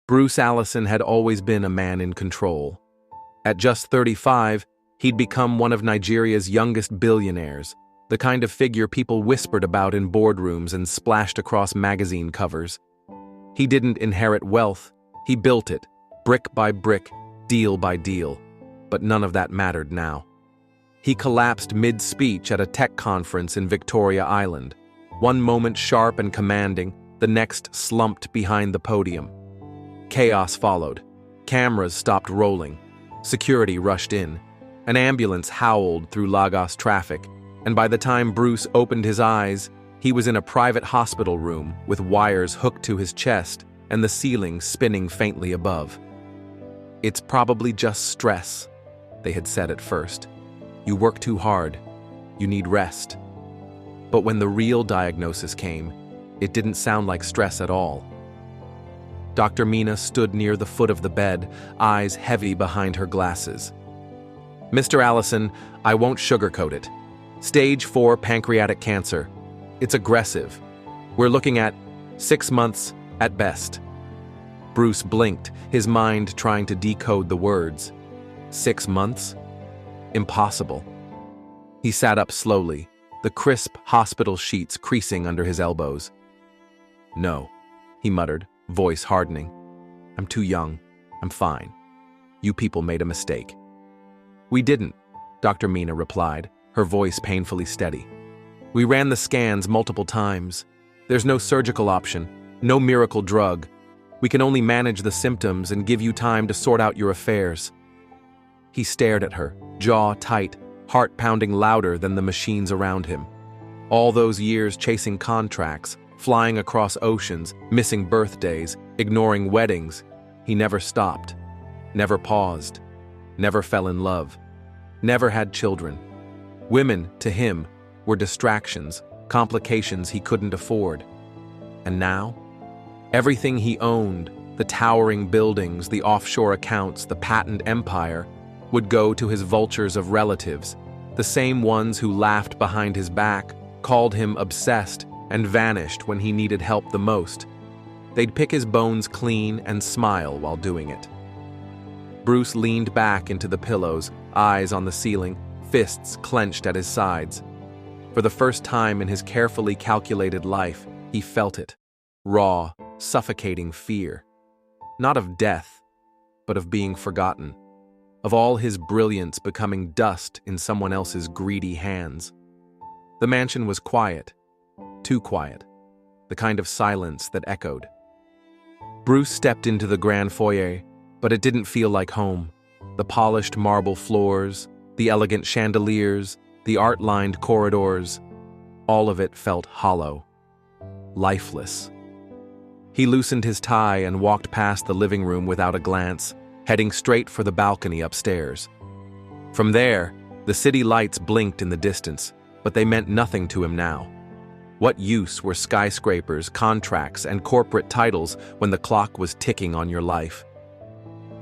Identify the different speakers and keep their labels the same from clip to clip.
Speaker 1: Bruce Allison had always been a man in control. At just 35, he'd become one of Nigeria's youngest billionaires, the kind of figure people whispered about in boardrooms and splashed across magazine covers. He didn't inherit wealth, he built it, brick by brick, deal by deal. But none of that mattered now. He collapsed mid-speech at a tech conference in Victoria Island. One moment sharp and commanding, the next slumped behind the podium. Chaos followed. Cameras stopped rolling. Security rushed in. An ambulance howled through Lagos traffic, and by the time Bruce opened his eyes, he was in a private hospital room with wires hooked to his chest and the ceiling spinning faintly above. "It's probably just stress," they had said at first. "You work too hard. You need rest." But when the real diagnosis came, it didn't sound like stress at all. Dr. Mina stood near the foot of the bed, eyes heavy behind her glasses. "Mr. Allison, I won't sugarcoat it. Stage 4 pancreatic cancer. It's aggressive. We're looking at 6 months at best." Bruce blinked, his mind trying to decode the words. 6 months? Impossible. He sat up slowly, the crisp hospital sheets creasing under his elbows. "No," he muttered, voice hardening. "I'm too young. I'm fine. You people made a mistake." "We didn't," Dr. Mina replied, her voice painfully steady. "We ran the scans multiple times. There's no surgical option, no miracle drug. We can only manage the symptoms and give you time to sort out your affairs." He stared at her, jaw tight, heart pounding louder than the machines around him. All those years chasing contracts, flying across oceans, missing birthdays, ignoring weddings, he never stopped, never paused, never fell in love, never had children. Women, to him, were distractions, complications he couldn't afford. And now? Everything he owned, the towering buildings, the offshore accounts, the patent empire, would go to his vultures of relatives, the same ones who laughed behind his back, called him obsessed, and vanished when he needed help the most. They'd pick his bones clean and smile while doing it. Bruce leaned back into the pillows, eyes on the ceiling, fists clenched at his sides. For the first time in his carefully calculated life, he felt it. Raw, suffocating fear. Not of death, but of being forgotten. Of all his brilliance becoming dust in someone else's greedy hands. The mansion was quiet. Too quiet. The kind of silence that echoed. Bruce stepped into the grand foyer, but it didn't feel like home. The polished marble floors, the elegant chandeliers, the art-lined corridors, all of it felt hollow. Lifeless. He loosened his tie and walked past the living room without a glance, heading straight for the balcony upstairs. From there, the city lights blinked in the distance, but they meant nothing to him now. What use were skyscrapers, contracts, and corporate titles when the clock was ticking on your life?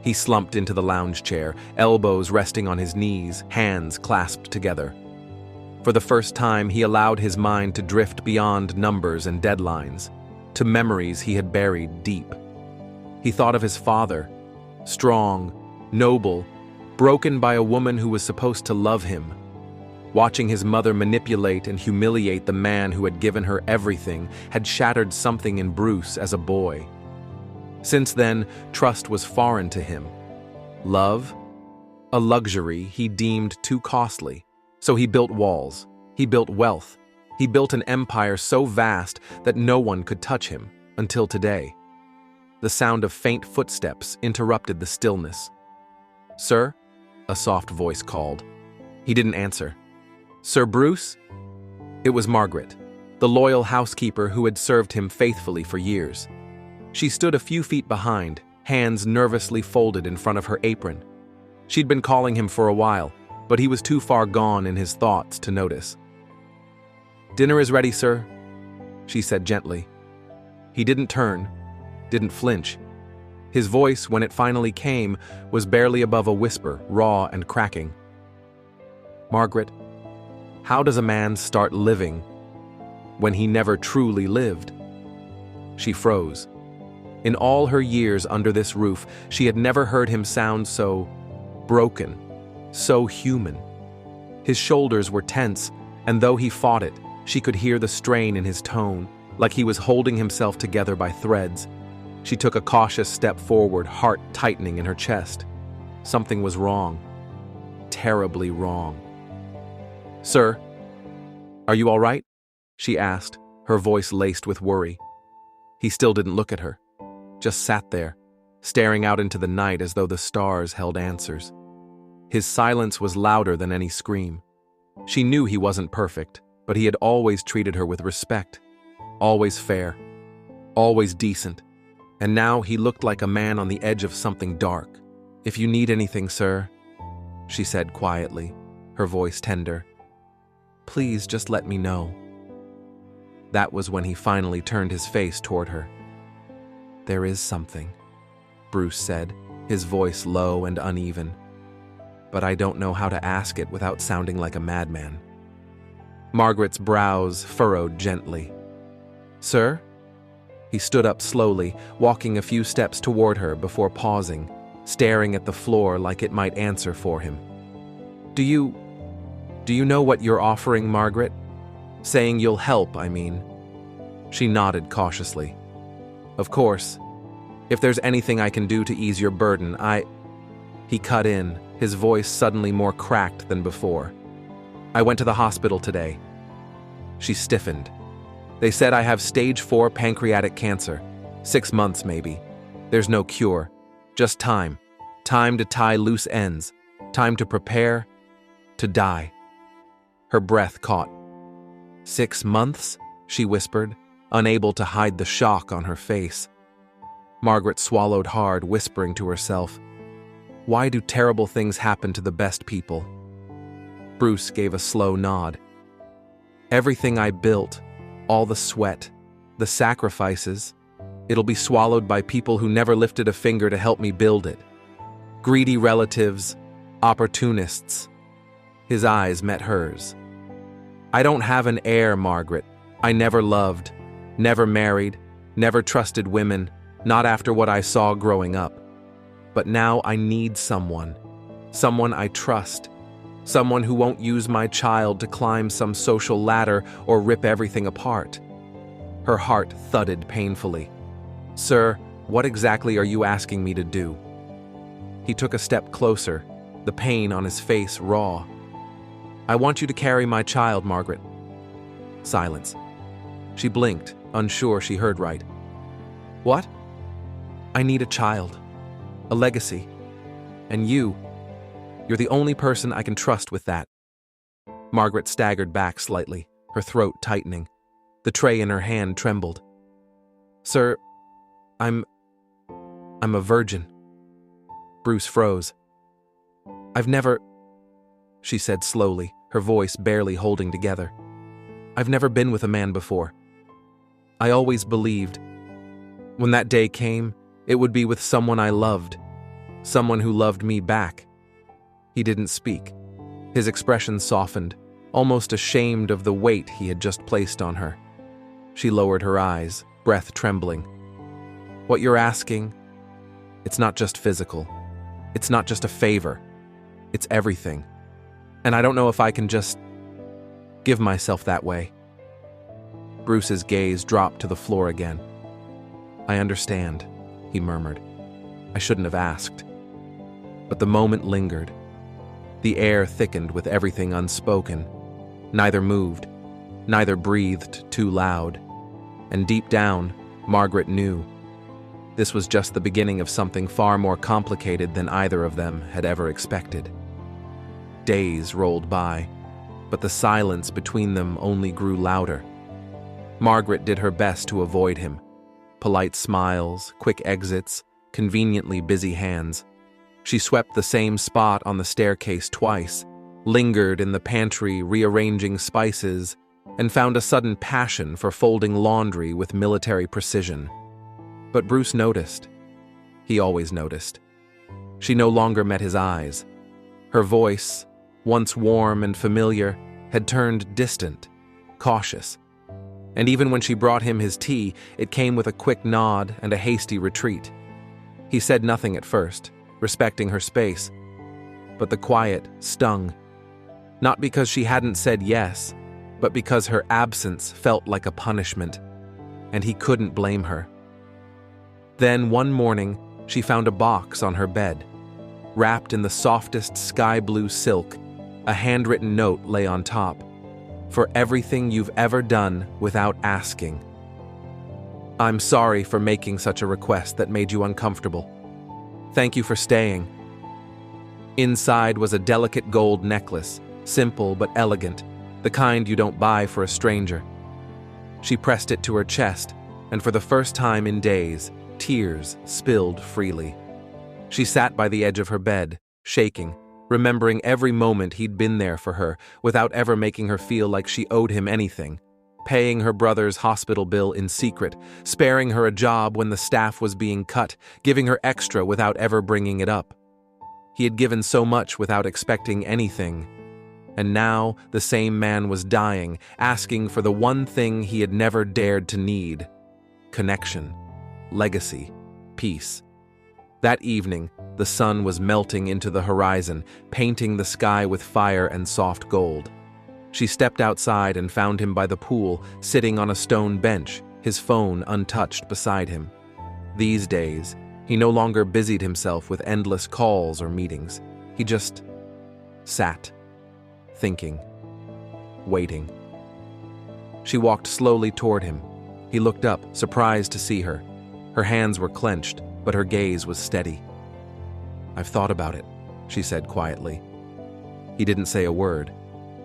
Speaker 1: He slumped into the lounge chair, elbows resting on his knees, hands clasped together. For the first time, he allowed his mind to drift beyond numbers and deadlines, to memories he had buried deep. He thought of his father, strong, noble, broken by a woman who was supposed to love him. Watching his mother manipulate and humiliate the man who had given her everything had shattered something in Bruce as a boy. Since then, trust was foreign to him. Love? A luxury he deemed too costly. So he built walls. He built wealth. He built an empire so vast that no one could touch him, until today. The sound of faint footsteps interrupted the stillness. "Sir?" a soft voice called. He didn't answer. "Sir Bruce?" It was Margaret, the loyal housekeeper who had served him faithfully for years. She stood a few feet behind, hands nervously folded in front of her apron. She'd been calling him for a while, but he was too far gone in his thoughts to notice. "Dinner is ready, sir," she said gently. He didn't turn, didn't flinch. His voice, when it finally came, was barely above a whisper, raw and cracking. "Margaret, how does a man start living when he never truly lived?" She froze. In all her years under this roof, she had never heard him sound so broken, so human. His shoulders were tense, and though he fought it, she could hear the strain in his tone, like he was holding himself together by threads. She took a cautious step forward, heart tightening in her chest. Something was wrong. Terribly wrong. "Sir, are you all right?" she asked, her voice laced with worry. He still didn't look at her, just sat there, staring out into the night as though the stars held answers. His silence was louder than any scream. She knew he wasn't perfect, but he had always treated her with respect, always fair, always decent, and now he looked like a man on the edge of something dark. "If you need anything, sir," she said quietly, her voice tender, "please just let me know." That was when he finally turned his face toward her. "There is something," Bruce said, his voice low and uneven, "but I don't know how to ask it without sounding like a madman." Margaret's brows furrowed gently. "Sir?" He stood up slowly, walking a few steps toward her before pausing, staring at the floor like it might answer for him. Do you know what you're offering, Margaret? Saying you'll help, I mean." She nodded cautiously. "Of course. If there's anything I can do to ease your burden, He cut in, his voice suddenly more cracked than before. "I went to the hospital today." She stiffened. "They said I have stage 4 pancreatic cancer. 6 months, maybe. There's no cure. Just time. Time to tie loose ends. Time to prepare. To die." Her breath caught. 6 months? She whispered, unable to hide the shock on her face. Margaret swallowed hard, whispering to herself, "Why do terrible things happen to the best people?" Bruce gave a slow nod. "Everything I built, all the sweat, the sacrifices, it'll be swallowed by people who never lifted a finger to help me build it. Greedy relatives, opportunists." His eyes met hers. "I don't have an heir, Margaret. I never loved, never married, never trusted women, not after what I saw growing up. But now I need someone I trust, someone who won't use my child to climb some social ladder or rip everything apart." Her heart thudded painfully. "Sir, what exactly are you asking me to do?" He took a step closer, the pain on his face raw. "I want you to carry my child, Margaret." Silence. She blinked, unsure she heard right. "What?" "I need a child. A legacy. And you're the only person I can trust with that." Margaret staggered back slightly, her throat tightening. The tray in her hand trembled. "Sir, I'm a virgin." Bruce froze. "I've never," she said slowly, her voice barely holding together. "I've never been with a man before. I always believed, when that day came, it would be with someone I loved, someone who loved me back." He didn't speak. His expression softened, almost ashamed of the weight he had just placed on her. She lowered her eyes, breath trembling. "What you're asking, it's not just physical. It's not just a favor. It's everything. And I don't know if I can just give myself that way." Bruce's gaze dropped to the floor again. "I understand," he murmured. "I shouldn't have asked." But the moment lingered. The air thickened with everything unspoken. Neither moved, neither breathed too loud. And deep down, Margaret knew. This was just the beginning of something far more complicated than either of them had ever expected. Days rolled by, but the silence between them only grew louder. Margaret did her best to avoid him. Polite smiles, quick exits, conveniently busy hands. She swept the same spot on the staircase twice, lingered in the pantry rearranging spices, and found a sudden passion for folding laundry with military precision. But Bruce noticed. He always noticed. She no longer met his eyes. Her voice, once warm and familiar, had turned distant, cautious. And even when she brought him his tea, it came with a quick nod and a hasty retreat. He said nothing at first, respecting her space, but the quiet stung. Not because she hadn't said yes, but because her absence felt like a punishment, and he couldn't blame her. Then one morning, she found a box on her bed. Wrapped in the softest sky blue silk, a handwritten note lay on top. For everything you've ever done without asking. I'm sorry for making such a request that made you uncomfortable. Thank you for staying. Inside was a delicate gold necklace, simple but elegant, the kind you don't buy for a stranger. She pressed it to her chest, and for the first time in days, tears spilled freely. She sat by the edge of her bed, shaking, remembering every moment he'd been there for her without ever making her feel like she owed him anything, paying her brother's hospital bill in secret, sparing her a job when the staff was being cut, giving her extra without ever bringing it up. He had given so much without expecting anything, and now the same man was dying, asking for the one thing he had never dared to need: connection, legacy, peace. That evening, the sun was melting into the horizon, painting the sky with fire and soft gold. She stepped outside and found him by the pool, sitting on a stone bench, his phone untouched beside him. These days, he no longer busied himself with endless calls or meetings. He just sat, thinking, waiting. She walked slowly toward him. He looked up, surprised to see her. Her hands were clenched, but her gaze was steady. I've thought about it, she said quietly. He didn't say a word,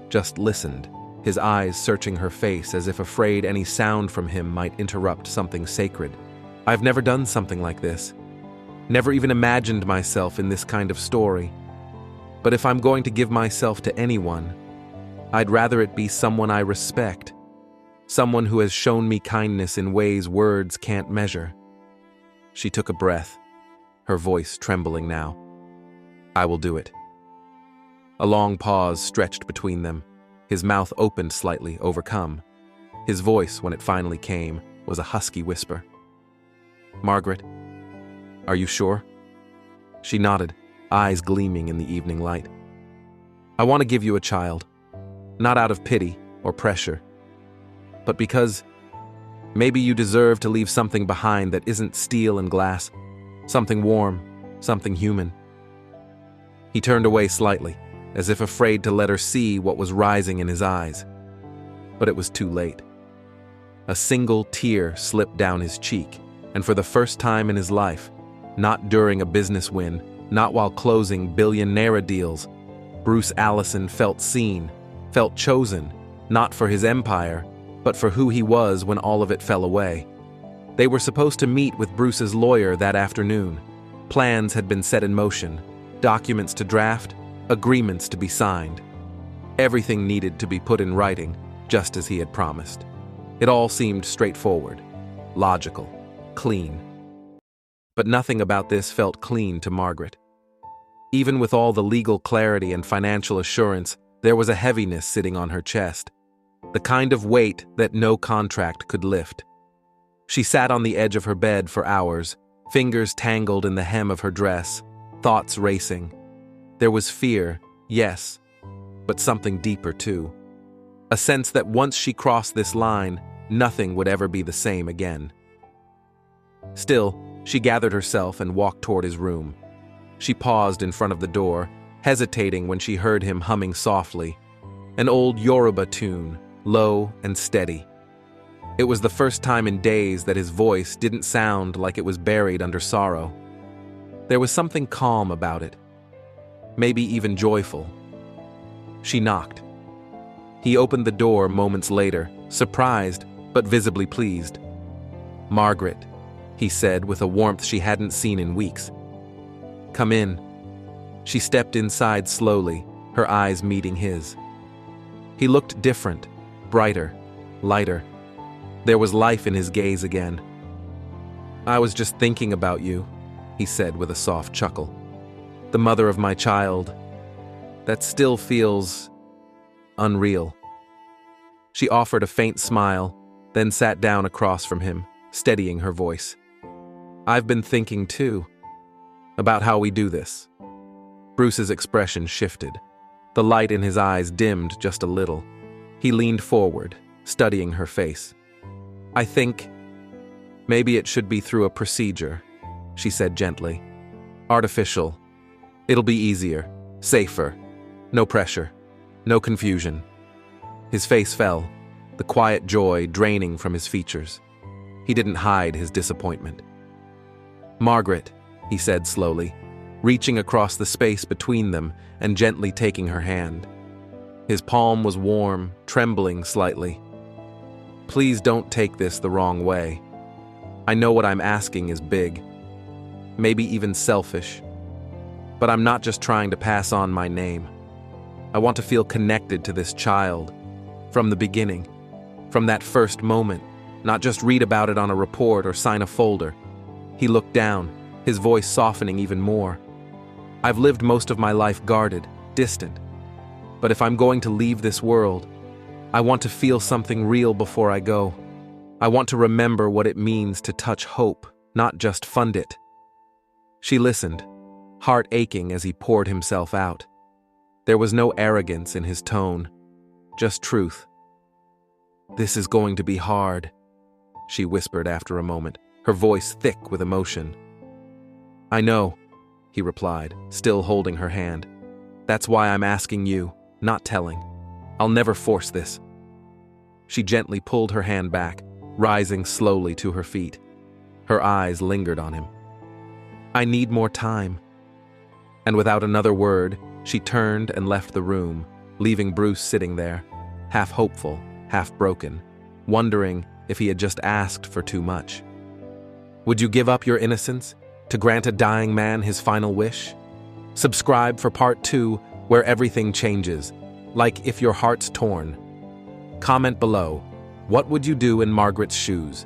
Speaker 1: just listened, his eyes searching her face as if afraid any sound from him might interrupt something sacred. I've never done something like this. Never even imagined myself in this kind of story. But if I'm going to give myself to anyone, I'd rather it be someone I respect, someone who has shown me kindness in ways words can't measure. She took a breath, her voice trembling now. I will do it. A long pause stretched between them. His mouth opened slightly, overcome. His voice, when it finally came, was a husky whisper. Margaret, are you sure? She nodded, eyes gleaming in the evening light. I want to give you a child, not out of pity or pressure, but because maybe you deserve to leave something behind that isn't steel and glass, something warm, something human. He turned away slightly, as if afraid to let her see what was rising in his eyes. But it was too late. A single tear slipped down his cheek, and for the first time in his life, not during a business win, not while closing Billionaire deals, Bruce Alison felt seen, felt chosen, not for his empire, but for who he was when all of it fell away. They were supposed to meet with Bruce's lawyer that afternoon. Plans had been set in motion, documents to draft, agreements to be signed. Everything needed to be put in writing, just as he had promised. It all seemed straightforward, logical, clean. But nothing about this felt clean to Margaret. Even with all the legal clarity and financial assurance, there was a heaviness sitting on her chest, the kind of weight that no contract could lift. She sat on the edge of her bed for hours, fingers tangled in the hem of her dress, thoughts racing. There was fear, yes, but something deeper too. A sense that once she crossed this line, nothing would ever be the same again. Still, she gathered herself and walked toward his room. She paused in front of the door, hesitating when she heard him humming softly, an old Yoruba tune, low and steady. It was the first time in days that his voice didn't sound like it was buried under sorrow. There was something calm about it, maybe even joyful. She knocked. He opened the door moments later, surprised but visibly pleased. Margaret, he said with a warmth she hadn't seen in weeks. Come in. She stepped inside slowly, her eyes meeting his. He looked different, brighter, lighter. There was life in his gaze again. I was just thinking about you, he said with a soft chuckle. The mother of my child. That still feels unreal. She offered a faint smile, then sat down across from him, steadying her voice. I've been thinking, too, about how we do this. Bruce's expression shifted. The light in his eyes dimmed just a little. He leaned forward, studying her face. I think maybe it should be through a procedure, she said gently. Artificial. It'll be easier, safer. No pressure, no confusion. His face fell, the quiet joy draining from his features. He didn't hide his disappointment. Margaret, he said slowly, reaching across the space between them and gently taking her hand. His palm was warm, trembling slightly. Please don't take this the wrong way. I know what I'm asking is big, maybe even selfish, but I'm not just trying to pass on my name. I want to feel connected to this child, from the beginning, from that first moment, not just read about it on a report or sign a folder. He looked down, his voice softening even more. I've lived most of my life guarded, distant, but if I'm going to leave this world, I want to feel something real before I go. I want to remember what it means to touch hope, not just fund it. She listened, heart aching as he poured himself out. There was no arrogance in his tone, just truth. This is going to be hard, she whispered after a moment, her voice thick with emotion. I know, he replied, still holding her hand. That's why I'm asking you, not telling. I'll never force this. She gently pulled her hand back, rising slowly to her feet. Her eyes lingered on him. I need more time. And without another word, she turned and left the room, leaving Bruce sitting there, half hopeful, half broken, wondering if he had just asked for too much. Would you give up your innocence to grant a dying man his final wish? Subscribe for part 2, where everything changes, like If Your Heart's Torn. Comment below, what would you do in Margaret's shoes?